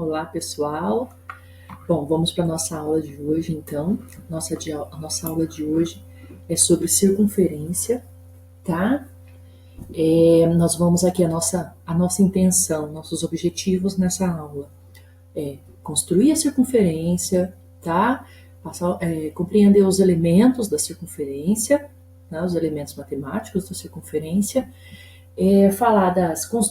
Olá, pessoal. Bom, vamos para a nossa aula de hoje, então. A nossa aula de hoje é sobre circunferência, tá? Nós vamos aqui, a nossa intenção, nossos objetivos nessa aula é construir a circunferência, tá? Compreender os elementos da circunferência, né? Os elementos matemáticos da circunferência,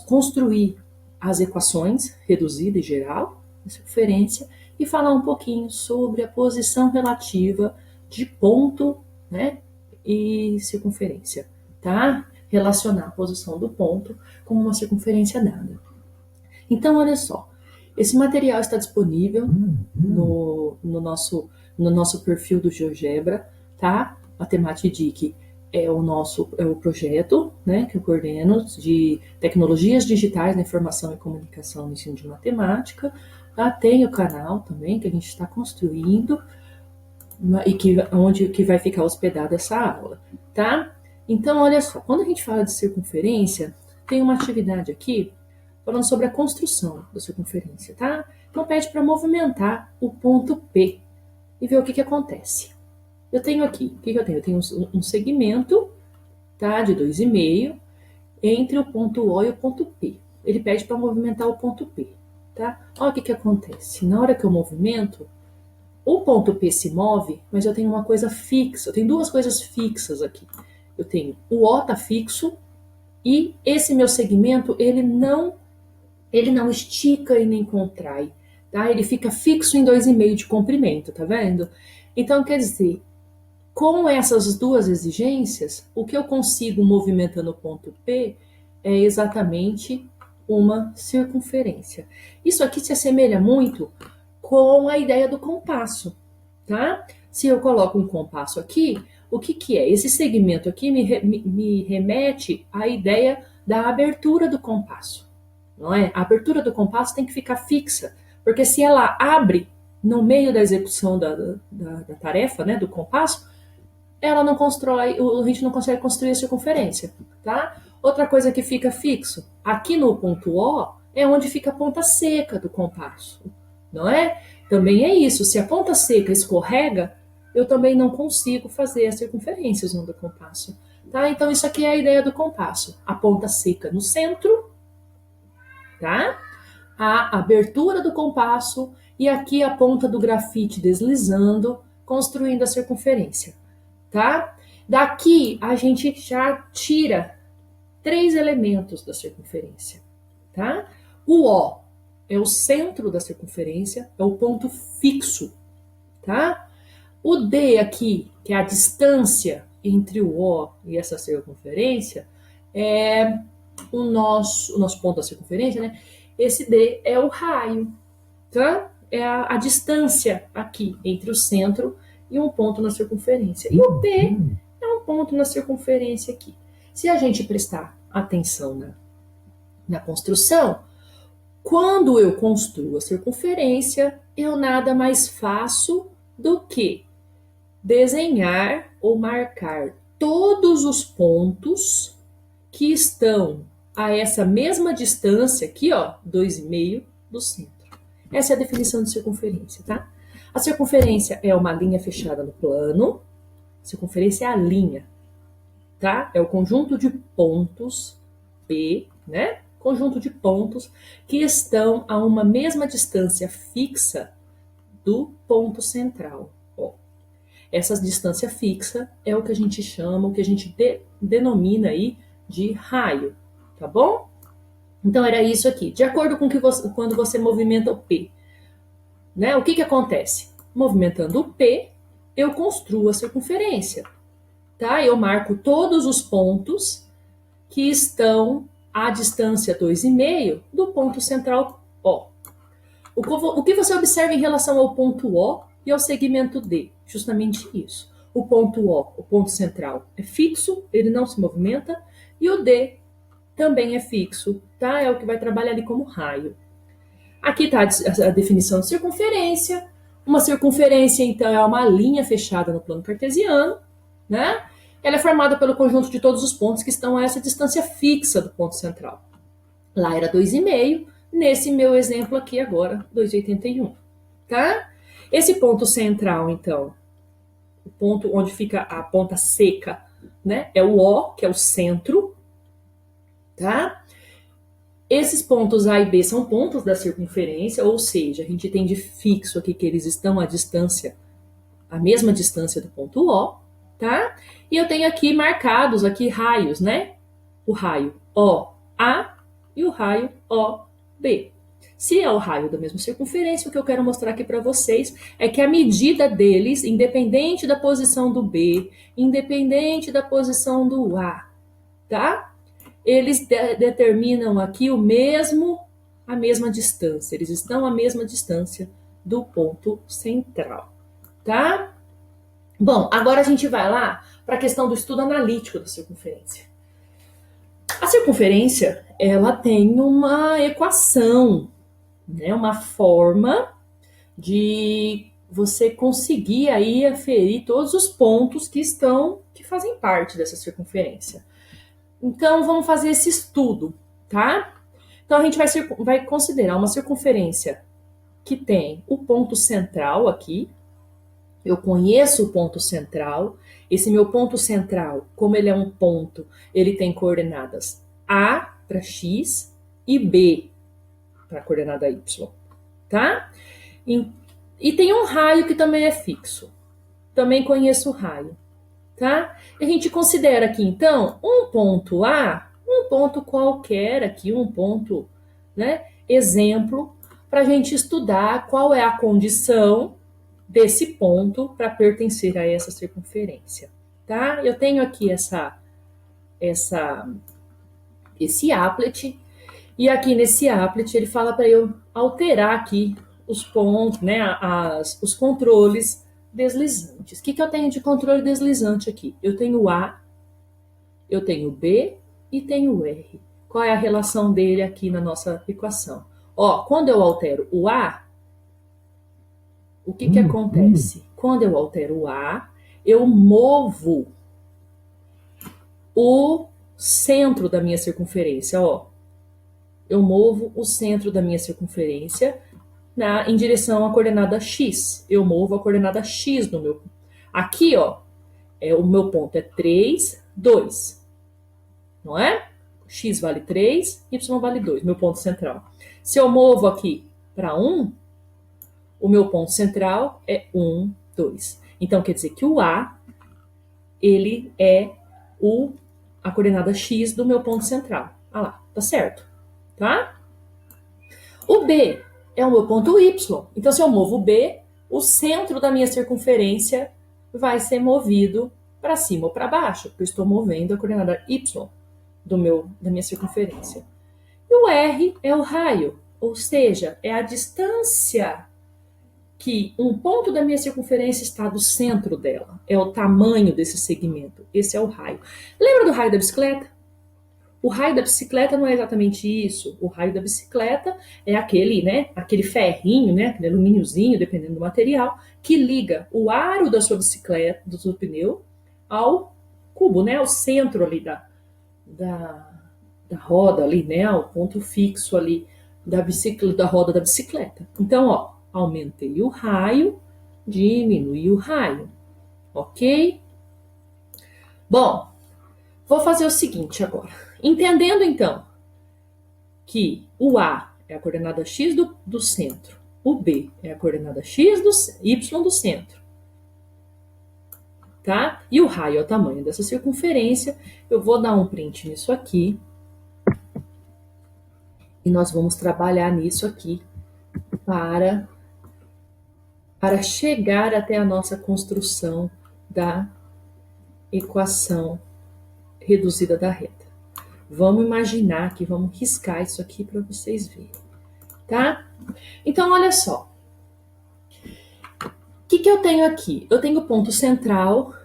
construir as equações reduzida e geral da circunferência e falar um pouquinho sobre a posição relativa de ponto, né, e circunferência, tá? Relacionar a posição do ponto com uma circunferência dada. Então, olha só, esse material está disponível no nosso perfil do GeoGebra, tá? Matematedic é o projeto, né, que eu coordeno de tecnologias digitais na informação e comunicação no ensino de matemática. Tá? Tem o canal também que a gente está construindo e que vai ficar hospedada essa aula, tá? Então, olha só, quando a gente fala de circunferência, tem uma atividade aqui falando sobre a construção da circunferência, tá? Então, pede para movimentar o ponto P e ver o que acontece. Eu tenho aqui, o que eu tenho? Eu tenho um segmento, tá, de 2,5 entre o ponto O e o ponto P. Ele pede para movimentar o ponto P, tá? Olha o que acontece. Na hora que eu movimento, o ponto P se move, mas eu tenho uma coisa fixa. Eu tenho duas coisas fixas aqui. Eu tenho o O tá fixo e esse meu segmento, ele não estica e nem contrai, tá? Ele fica fixo em 2,5 de comprimento, tá vendo? Então, quer dizer, com essas duas exigências, o que eu consigo movimentando o ponto P é exatamente uma circunferência. Isso aqui se assemelha muito com a ideia do compasso, tá? Se eu coloco um compasso aqui, o que é? Esse segmento aqui me remete à ideia da abertura do compasso, não é? A abertura do compasso tem que ficar fixa, porque se ela abre no meio da execução da tarefa, né, do compasso, ela não constrói, a gente não consegue construir a circunferência, tá? Outra coisa que fica fixo, aqui no ponto O, é onde fica a ponta seca do compasso, não é? Também é isso, se a ponta seca escorrega, eu também não consigo fazer a circunferência usando o compasso, tá? Então isso aqui é a ideia do compasso, a ponta seca no centro, tá? A abertura do compasso e aqui a ponta do grafite deslizando, construindo a circunferência. Tá? Daqui a gente já tira 3 elementos da circunferência, tá? O O é o centro da circunferência, é o ponto fixo, tá? O D aqui, que é a distância entre o O e essa circunferência, é o nosso ponto da circunferência, né? Esse D é o raio, tá? É a distância aqui entre o centro e um ponto na circunferência. E o P é um ponto na circunferência aqui. Se a gente prestar atenção na construção, quando eu construo a circunferência, eu nada mais faço do que desenhar ou marcar todos os pontos que estão a essa mesma distância aqui, ó, 2,5 do centro. Essa é a definição de circunferência, tá? A circunferência é uma linha fechada no plano. Circunferência é a linha, tá? É o conjunto de pontos P, né? Conjunto de pontos que estão a uma mesma distância fixa do ponto central. Ó, essa distância fixa é o que a gente chama, o que a gente denomina aí de raio, tá bom? Então era isso aqui. De acordo com quando você movimenta o P, né? O que acontece? Movimentando o P, eu construo a circunferência, tá? Eu marco todos os pontos que estão à distância 2,5 do ponto central O. O que você observa em relação ao ponto O e ao segmento D? Justamente isso. O ponto O, o ponto central, é fixo, ele não se movimenta, e o D também é fixo, tá? É o que vai trabalhar ali como raio. Aqui está a definição de circunferência. Uma circunferência, então, é uma linha fechada no plano cartesiano, né? Ela é formada pelo conjunto de todos os pontos que estão a essa distância fixa do ponto central. Lá era 2,5, nesse meu exemplo aqui agora, 2,81, tá? Esse ponto central, então, o ponto onde fica a ponta seca, né? É o O, que é o centro, tá? Esses pontos A e B são pontos da circunferência, ou seja, a gente tem de fixo aqui que eles estão à distância, a mesma distância do ponto O, tá? E eu tenho aqui marcados aqui raios, né? O raio OA e o raio OB. Se é o raio da mesma circunferência, o que eu quero mostrar aqui para vocês é que a medida deles, independente da posição do B, independente da posição do A, tá? Eles determinam aqui a mesma distância. Eles estão à mesma distância do ponto central, tá? Bom, agora a gente vai lá para a questão do estudo analítico da circunferência. A circunferência, ela tem uma equação, né, uma forma de você conseguir aí aferir todos os pontos que fazem parte dessa circunferência. Então, vamos fazer esse estudo, tá? Então, a gente vai considerar uma circunferência que tem o ponto central aqui. Eu conheço o ponto central. Esse meu ponto central, como ele é um ponto, ele tem coordenadas A para X e B para a coordenada Y, tá? E tem um raio que também é fixo. Também conheço o raio, tá? A gente considera aqui, então, um ponto A, um ponto qualquer aqui, um ponto, né? Exemplo, para a gente estudar qual é a condição desse ponto para pertencer a essa circunferência, tá? Eu tenho aqui esse applet, e aqui nesse applet ele fala para eu alterar aqui os pontos, né, os controles deslizantes. O que eu tenho de controle deslizante aqui? Eu tenho A, eu tenho B e tenho R. Qual é a relação dele aqui na nossa equação? Ó, quando eu altero o A, o que acontece? Quando eu altero o A, eu movo o centro da minha circunferência, ó. Eu movo o centro da minha circunferência em direção à coordenada X. Eu movo a coordenada X no meu... Aqui, ó, o meu ponto é 3, 2. Não é? X vale 3, Y vale 2, meu ponto central. Se eu movo aqui para 1, o meu ponto central é 1, 2. Então, quer dizer que o A, ele é a coordenada X do meu ponto central. Ah lá, tá certo, tá? O B é o meu ponto Y. Então, se eu movo o B, o centro da minha circunferência vai ser movido para cima ou para baixo, porque eu estou movendo a coordenada Y da minha circunferência. E o R é o raio, ou seja, é a distância que um ponto da minha circunferência está do centro dela. É o tamanho desse segmento. Esse é o raio. Lembra do raio da bicicleta? O raio da bicicleta não é exatamente isso. O raio da bicicleta é aquele, né, aquele ferrinho, né, aquele alumíniozinho, dependendo do material, que liga o aro da sua bicicleta, do seu pneu, ao cubo, né, ao centro ali da roda ali, né, ao ponto fixo ali da roda da bicicleta. Então, ó, aumentei o raio, diminui o raio, ok? Bom, vou fazer o seguinte agora. Entendendo, então, que o A é a coordenada X do centro, o B é a coordenada X Y do centro, tá? E o raio é o tamanho dessa circunferência. Eu vou dar um print nisso aqui. E nós vamos trabalhar nisso aqui para chegar até a nossa construção da equação reduzida da reta. Vamos imaginar que vamos riscar isso aqui para vocês verem, tá? Então, olha só. O que eu tenho aqui? Eu tenho o ponto central.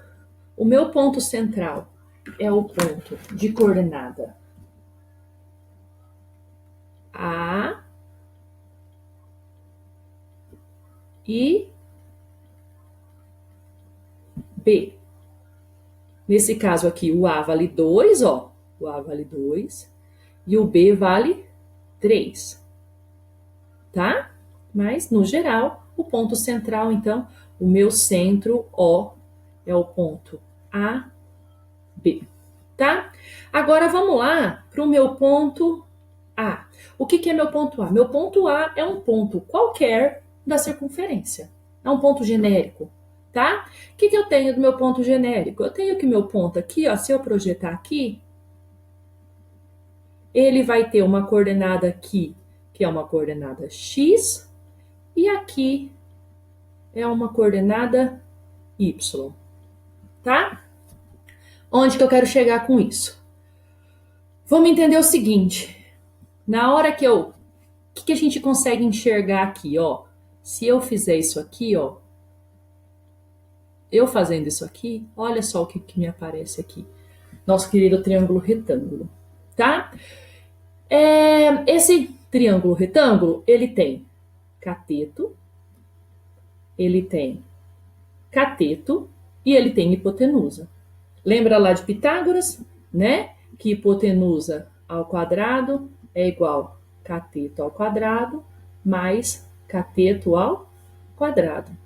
O meu ponto central é o ponto de coordenada A e B. Nesse caso aqui, o A vale 2, ó. O A vale 2 e o B vale 3. tá? Mas, no geral, o ponto central, então, o meu centro O é o ponto A, B, tá? Agora, vamos lá para o meu ponto A. O que é meu ponto A? Meu ponto A é um ponto qualquer da circunferência. É um ponto genérico, tá? O que eu tenho do meu ponto genérico? Eu tenho que meu ponto aqui, ó, se eu projetar aqui, ele vai ter uma coordenada aqui, que é uma coordenada x, e aqui é uma coordenada y, tá? Onde que eu quero chegar com isso? Vamos entender o seguinte, na hora que o que a gente consegue enxergar aqui, ó? Se eu fizer isso aqui, ó, eu fazendo isso aqui, olha só o que me aparece aqui. Nosso querido triângulo retângulo, tá? Esse triângulo retângulo, ele tem cateto, ele tem cateto e ele tem hipotenusa. Lembra lá de Pitágoras, né? Que hipotenusa ao quadrado é igual cateto ao quadrado mais cateto ao quadrado.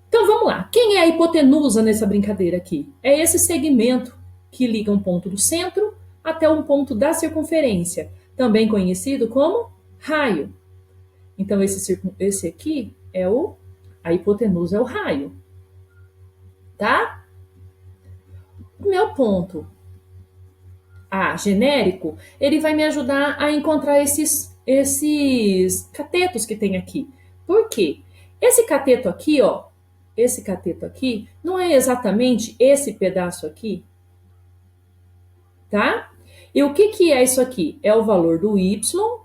Então vamos lá. Quem é a hipotenusa nessa brincadeira aqui? É esse segmento que liga um ponto do centro até um ponto da circunferência, também conhecido como raio. Então esse aqui é a hipotenusa é o raio, tá? O meu ponto A genérico, ele vai me ajudar a encontrar esses catetos que tem aqui. Por quê? Esse cateto aqui, ó, esse cateto aqui, não é exatamente esse pedaço aqui, tá? E o que é isso aqui? É o valor do y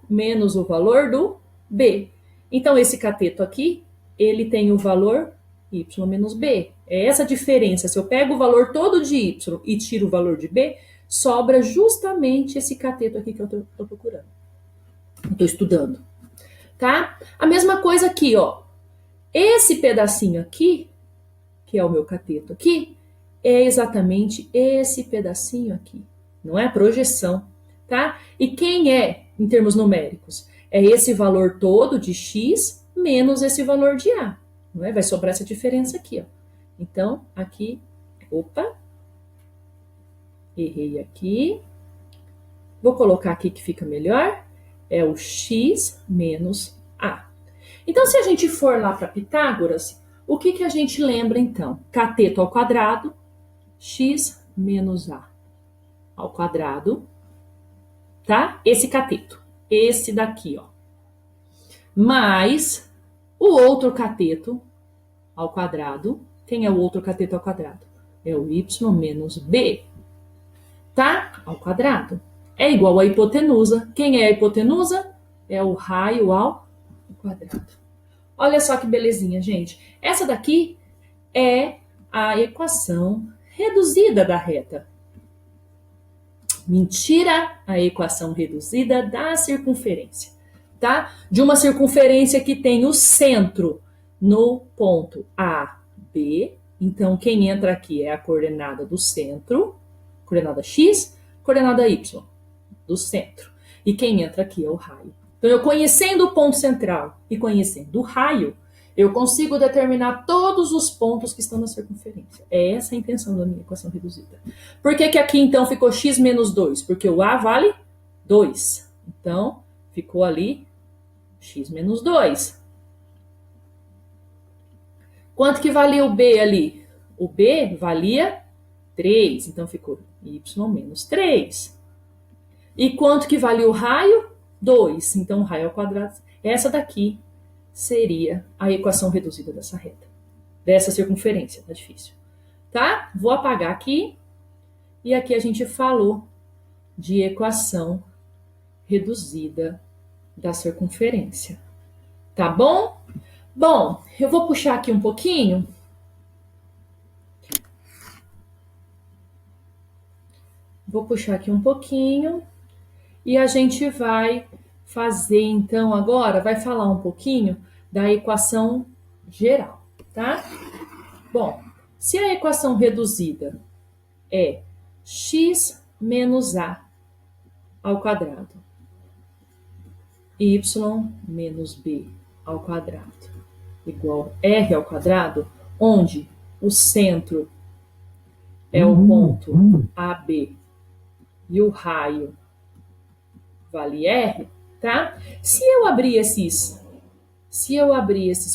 menos o valor do b. Então, esse cateto aqui, ele tem o valor y menos b. É essa diferença. Se eu pego o valor todo de y e tiro o valor de b, sobra justamente esse cateto aqui que eu tô procurando. Eu tô estudando, tá? A mesma coisa aqui, ó. Esse pedacinho aqui, que é o meu cateto aqui, é exatamente esse pedacinho aqui. Não é projeção, tá? E quem é, em termos numéricos? É esse valor todo de x menos esse valor de a. Não é? Vai sobrar essa diferença aqui, ó. Então, aqui, opa, errei aqui. Vou colocar aqui que fica melhor. É o x menos a. Então, se a gente for lá para Pitágoras, o que a gente lembra então? Cateto ao quadrado, x menos a ao quadrado, tá? Esse cateto, esse daqui, ó. Mais o outro cateto ao quadrado. Quem é o outro cateto ao quadrado? É o y menos b, tá? Ao quadrado. É igual à hipotenusa. Quem é a hipotenusa? É o raio ao quadrado. Olha só que belezinha, gente. Essa daqui é a equação reduzida da reta. Mentira, a equação reduzida da circunferência, tá? De uma circunferência que tem o centro no ponto A, B. Então, quem entra aqui é a coordenada do centro, coordenada x, coordenada y, do centro. E quem entra aqui é o raio. Então, eu conhecendo o ponto central e conhecendo o raio, eu consigo determinar todos os pontos que estão na circunferência. É essa a intenção da minha equação reduzida. Por que aqui, então, ficou x menos 2? Porque o A vale 2. Então, ficou ali x menos 2. Quanto que valia o B ali? O B valia 3. Então, ficou y menos 3. E quanto que valia o raio? 2. Então, o raio ao quadrado. Essa daqui seria a equação reduzida dessa reta, dessa circunferência, tá difícil, tá? Vou apagar aqui, e aqui a gente falou de equação reduzida da circunferência, tá bom? Bom, eu vou puxar aqui um pouquinho. Vou puxar aqui um pouquinho, e a gente vai fazer, então, agora, vai falar um pouquinho da equação geral, tá? Bom, se a equação reduzida é x menos a ao quadrado, y menos b ao quadrado igual R ao quadrado, onde o centro é o ponto AB e o raio vale R, tá? Se eu abrir esses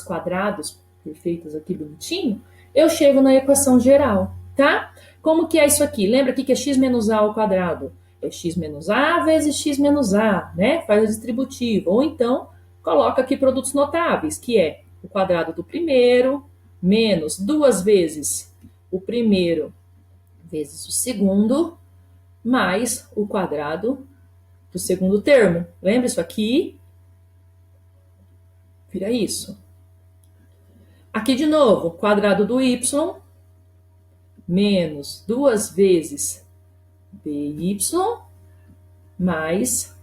quadrados perfeitos aqui bonitinho, eu chego na equação geral, tá? Como que é isso aqui? Lembra aqui que é x menos a ao quadrado? É x menos a vezes x menos a, né? Faz a distributiva. Ou então, coloca aqui produtos notáveis, que é o quadrado do primeiro menos 2 vezes o primeiro vezes o segundo, mais o quadrado do segundo termo. Lembra isso aqui? Vira isso. Aqui de novo, quadrado do y menos 2 vezes by mais,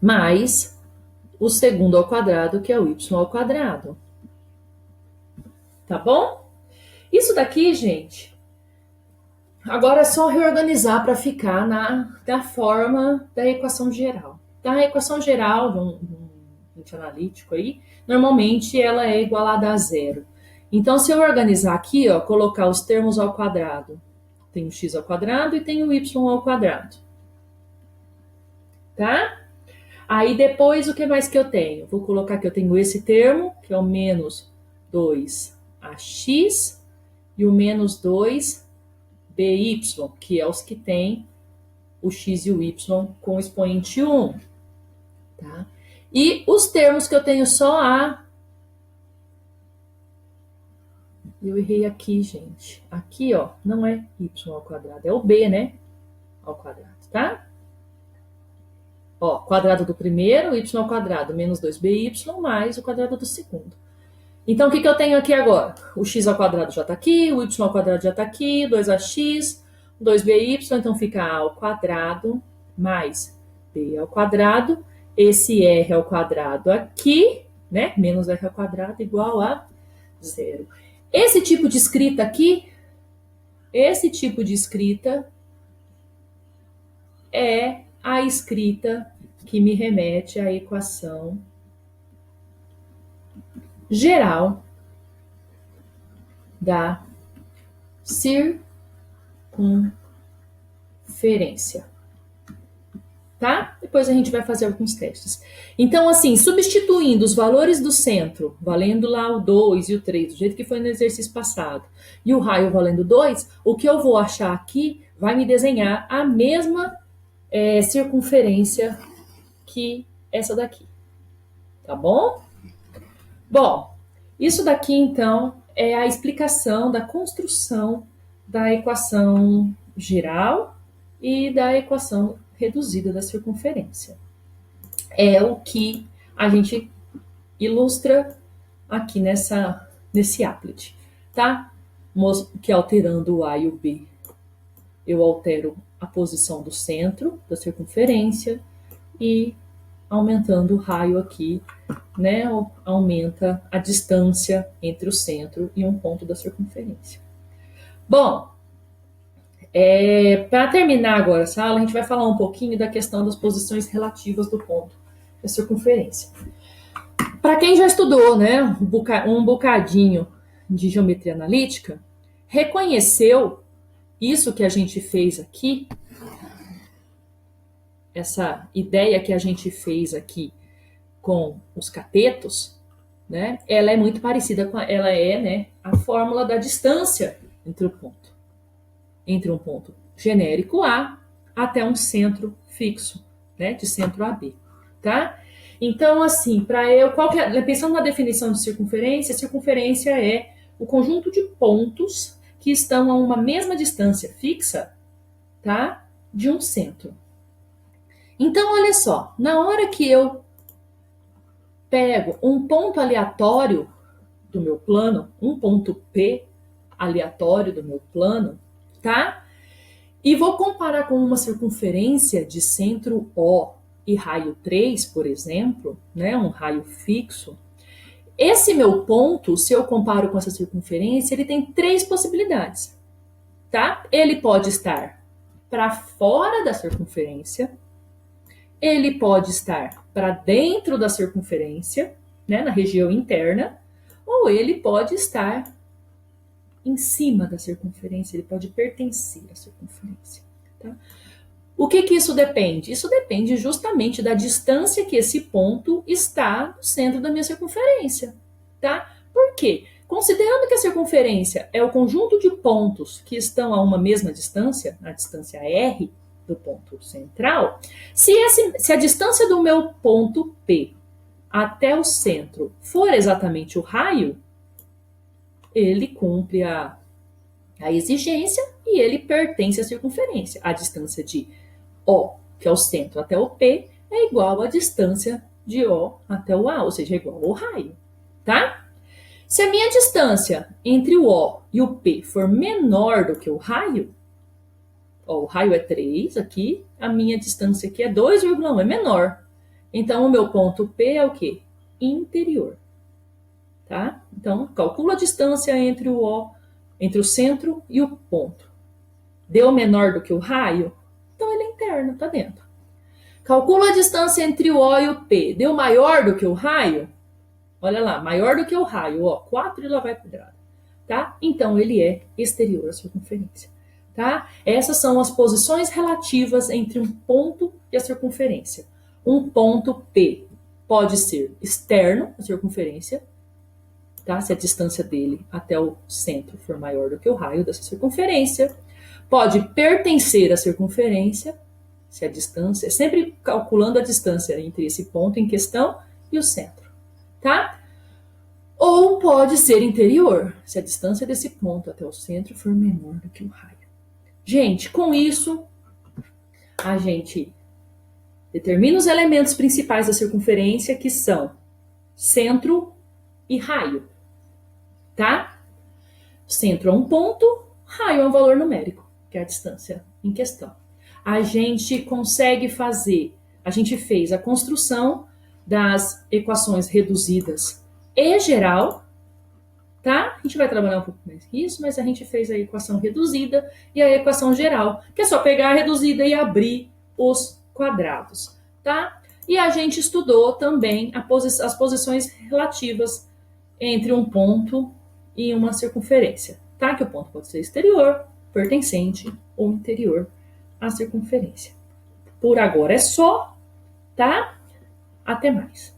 mais o segundo ao quadrado, que é o y ao quadrado. Tá bom? Isso daqui, gente, agora é só reorganizar para ficar da forma da equação geral. Tá? A equação geral de um ente analítico aí, normalmente ela é igualada a zero. Então, se eu organizar aqui, ó, colocar os termos ao quadrado, tem o x ao quadrado e tem o y ao quadrado. Tá? Aí depois, o que mais que eu tenho? Vou colocar que eu tenho esse termo, que é o menos 2ax, e o menos 2by, que é os que tem o x e o y com o expoente 1. Tá? E os termos que eu tenho só a... Eu errei aqui, gente. Aqui, ó, não é y ao quadrado, é o b, né? Ao quadrado, tá? Ó, quadrado do primeiro, y ao quadrado, menos 2by, mais o quadrado do segundo. Então, o que eu tenho aqui agora? O x ao quadrado já tá aqui, o y ao quadrado já tá aqui, 2ax, 2by, então fica a ao quadrado mais b ao quadrado. Esse r ao quadrado aqui, né? Menos r ao quadrado igual a zero. Esse tipo de escrita aqui, é a escrita que me remete à equação geral da circunferência. Tá? Depois a gente vai fazer alguns testes. Então, assim, substituindo os valores do centro, valendo lá o 2 e o 3, do jeito que foi no exercício passado, e o raio valendo 2, o que eu vou achar aqui vai me desenhar a mesma circunferência que essa daqui. Tá bom? Bom, isso daqui, então, é a explicação da construção da equação geral e da equação reduzida da circunferência. É o que a gente ilustra aqui nesse applet, tá? Que alterando o A e o B, eu altero a posição do centro da circunferência e aumentando o raio aqui, né, aumenta a distância entre o centro e um ponto da circunferência. Bom, para terminar agora essa aula, a gente vai falar um pouquinho da questão das posições relativas do ponto da circunferência. Para quem já estudou, né, um bocadinho de geometria analítica, reconheceu isso que a gente fez aqui, essa ideia que a gente fez aqui com os catetos, né, ela é muito parecida com né, a fórmula da distância entre um ponto genérico A até um centro fixo, né, de centro AB, tá? Então, assim, pensando na definição de circunferência, circunferência é o conjunto de pontos que estão a uma mesma distância fixa, tá, de um centro. Então, olha só, na hora que eu pego um ponto aleatório do meu plano, um ponto P aleatório do meu plano, tá? E vou comparar com uma circunferência de centro O e raio 3, por exemplo, né, um raio fixo. Esse meu ponto, se eu comparo com essa circunferência, ele tem 3 possibilidades, tá? Ele pode estar para fora da circunferência, Ele pode estar para dentro da circunferência, né, na região interna, ou ele pode estar em cima da circunferência, ele pode pertencer à circunferência. Tá? O que isso depende? Isso depende justamente da distância que esse ponto está do centro da minha circunferência. Tá? Por quê? Considerando que a circunferência é o conjunto de pontos que estão a uma mesma distância, a distância R do ponto central, se a distância do meu ponto P até o centro for exatamente o raio, ele cumpre a exigência e ele pertence à circunferência. A distância de O, que é o centro, até o P, é igual à distância de O até o A, ou seja, é igual ao raio. Tá? Se a minha distância entre o O e o P for menor do que o raio, ó, o raio é 3 aqui, a minha distância aqui é 2,1, é menor. Então, o meu ponto P é o quê? Interior. Tá? Então, calcula a distância entre o centro e o ponto. Deu menor do que o raio? Então, ele é interno, está dentro. Calcula a distância entre o O e o P. Deu maior do que o raio? Olha lá, maior do que o raio, ó, 4 e lá vai pedrada. Tá? Então, ele é exterior à circunferência. Tá? Essas são as posições relativas entre um ponto e a circunferência. Um ponto P pode ser externo à circunferência, tá? Se a distância dele até o centro for maior do que o raio dessa circunferência. Pode pertencer à circunferência, se a distância, sempre calculando a distância entre esse ponto em questão e o centro, tá? Ou pode ser interior, se a distância desse ponto até o centro for menor do que o raio. Gente, com isso, a gente determina os elementos principais da circunferência, que são centro e raio, tá? Centro é um ponto, raio é um valor numérico, que é a distância em questão. A gente consegue fazer, a gente fez a construção das equações reduzidas e geral, tá? A gente vai trabalhar um pouco mais que isso, mas a gente fez a equação reduzida e a equação geral, que é só pegar a reduzida e abrir os quadrados, tá? E a gente estudou também as posições relativas entre um ponto e uma circunferência, tá? Que o ponto pode ser exterior, pertencente ou interior à circunferência. Por agora é só, tá? Até mais.